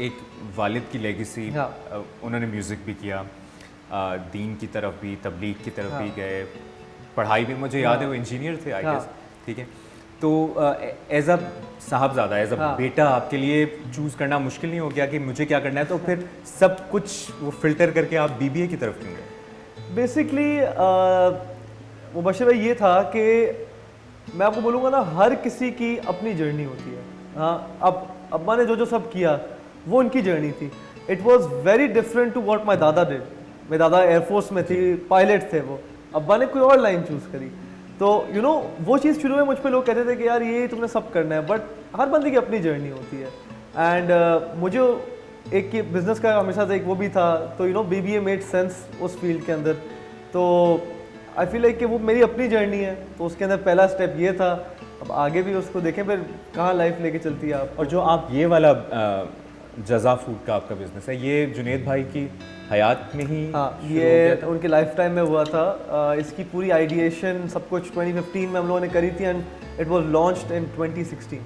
एक वालिद की लेगेसी, हाँ। उन्होंने म्यूज़िक भी किया, दीन की तरफ भी, तबलीग की तरफ हाँ। भी गए, पढ़ाई भी, मुझे याद है हाँ। वो इंजीनियर थे आई हाँ। गेस, ठीक है। तो एज अ साहबजादा, एज अ हाँ। बेटा, आपके लिए चूज़ करना मुश्किल नहीं हो गया कि मुझे क्या करना है? तो फिर सब कुछ वो फ़िल्टर करके आप बीबीए की तरफ क्यों गए? बेसिकली मुबशिर भाई ये था कि मैं आपको बोलूँगा ना, हर किसी की अपनी जर्नी होती है। हाँ, अब अब्बा ने जो जो सब किया वो उनकी जर्नी थी। It was very different to what my dada did. मेरे दादा एयरफोर्स में थी, पायलट थे वो, अब्बा ने कोई और लाइन चूज़ करी। तो यू नो वो चीज़ शुरू में मुझ पे लोग कहते थे कि यार ये तुमने सब करना है, बट हर बंदे की अपनी जर्नी होती है। एंड मुझे एक बिजनेस का हमेशा से एक वो भी था, तो you know BBA made sense उस फील्ड के अंदर। तो आई फील लाइक कि वो मेरी अपनी जर्नी है, तो उसके अंदर पहला स्टेप ये था। अब आगे भी उसको देखें फिर कहाँ लाइफ लेके चलती है आप। और जो आप ये वाला जज़ा फूड का आपका बिजनेस है, ये जुनेद भाई की हयात में ही हाँ, शुरू हो ये गया था? उनके लाइफ टाइम में हुआ था। इसकी पूरी आइडिएशन सब कुछ 2015 में हम लोगों ने करी थी, and it was launched in 2016।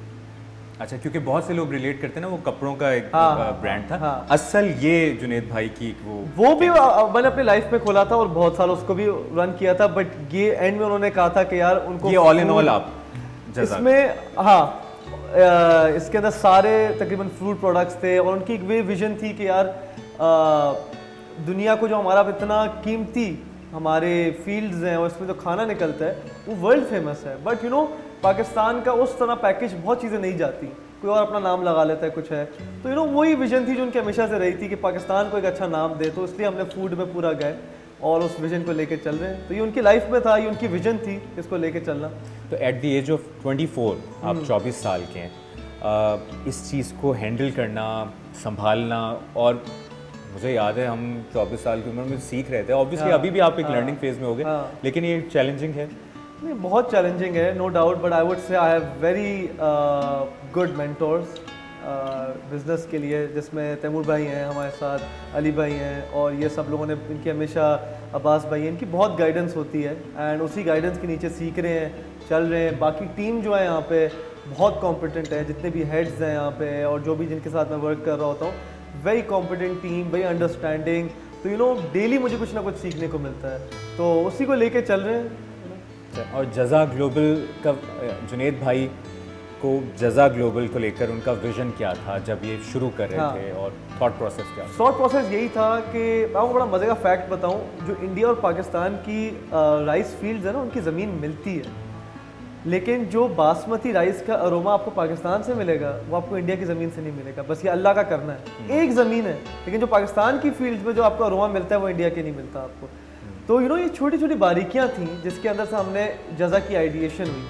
अच्छा, क्योंकि बहुत से लोग रिलेट करते हैं ना, वो कपड़ों का एक हाँ, ब्रांड था। हाँ। असल ये जुनेद भाई की वो भी मैंने अपनी लाइफ में खोला था और बहुत साल उसको भी रन किया था, बट ये एंड में उन्होंने कहा था कि यार उनको ये ऑल इन ऑल आप जज़ा इसमें, हाँ, इसके अंदर सारे तकरीबन फूड प्रोडक्ट्स थे, और उनकी एक वे विजन थी कि यार दुनिया को जो हमारा इतना कीमती हमारे फील्ड्स हैं और इसमें जो खाना निकलता है वो वर्ल्ड फेमस है, बट यू नो पाकिस्तान का उस तरह पैकेज बहुत चीज़ें नहीं जाती, कोई और अपना नाम लगा लेता है, कुछ है। तो यू नो वही विजन थी जो उनकी हमेशा से रही थी कि पाकिस्तान को एक अच्छा नाम दे, तो इसलिए हमने फूड में पूरा गए और उस विजन को लेके चल रहे हैं। तो ये उनकी लाइफ में था, ये उनकी विजन थी इसको लेके चलना। तो एट द एज ऑफ 24 आप 24 साल के हैं, इस चीज़ को हैंडल करना, संभालना, और मुझे याद है हम 24 साल की उम्र में सीख रहे थे, ऑब्वियसली हाँ, अभी भी आप एक लर्निंग फेज में होगे, हाँ। लेकिन ये चैलेंजिंग है। नहीं, बहुत चैलेंजिंग है, no doubt, but I would say I have very good mentors business के लिए, जिसमें तैमूर भाई हैं हमारे साथ, अली भाई हैं, और ये सब लोगों ने, इनकी हमेशा अब्बास भाई हैं, इनकी बहुत गाइडेंस होती है, एंड उसी गाइडेंस के नीचे सीख रहे हैं, चल रहे हैं। बाकी टीम जो है यहाँ पे बहुत कॉम्पिटेंट है, जितने भी हेड्स हैं यहाँ पे और जो भी जिनके साथ मैं वर्क कर रहा होता हूँ, very competent team, very understanding. तो यू नो डेली मुझे कुछ ना कुछ सीखने को मिलता है, तो उसी को लेके चल रहे हैं। और जज़ा ग्लोबल का जुनेद भाई को, जज़ा ग्लोबल को लेकर उनका विजन क्या था जब ये शुरू कर रहे हाँ। थे, और थॉट प्रोसेस क्या था? थॉट प्रोसेस यही था कि मैं आपको बड़ा मज़े का फैक्ट बताऊं, जो इंडिया और पाकिस्तान की राइस फील्ड्स है ना, उनकी ज़मीन मिलती है, लेकिन जो बासमती राइस का अरोमा आपको पाकिस्तान से मिलेगा वो आपको इंडिया की ज़मीन से नहीं मिलेगा। बस ये अल्लाह का करना है, एक ज़मीन है, लेकिन जो पाकिस्तान की फील्ड में जो आपको अरोमा मिलता है वो इंडिया के नहीं मिलता आपको। तो यू नो ये छोटी छोटी बारीकियाँ थी जिसके अंदर से हमने जज़ा की आइडिएशन हुई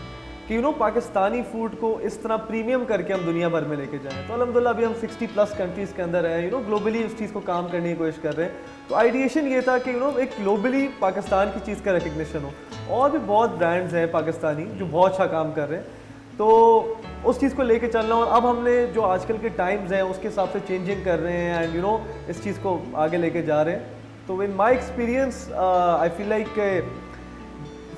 कि यू नो पाकिस्तानी फूड को इस तरह प्रीमियम करके हम दुनिया भर में लेके जाएं। तो अल्हम्दुलिल्लाह अभी हम 60+ कंट्रीज़ के अंदर हैं, यू नो ग्लोबली उस चीज़ को काम करने की कोशिश कर रहे हैं। तो आइडिएशन ये था कि यू नो एक ग्लोबली पाकिस्तान की चीज़ का रिकग्निशन हो, और भी बहुत ब्रांड्स हैं पाकिस्तानी जो बहुत अच्छा काम कर रहे हैं, तो उस चीज़ को लेके चलना। और अब हमने जो आजकल के टाइम्स हैं उसके हिसाब से चेंजिंग कर रहे हैं, एंड यू नो इस चीज़ को आगे लेके जा रहे हैं। तो in my experience I feel like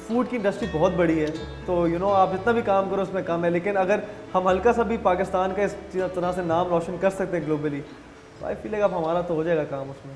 food की इंडस्ट्री बहुत बड़ी है, तो यू नो आप जितना भी काम करो उसमें कम है, लेकिन अगर हम हल्का सा भी पाकिस्तान का इस तरह से नाम रोशन कर सकते हैं ग्लोबली, तो आई फील लाइक अब हमारा तो हो जाएगा काम उसमें।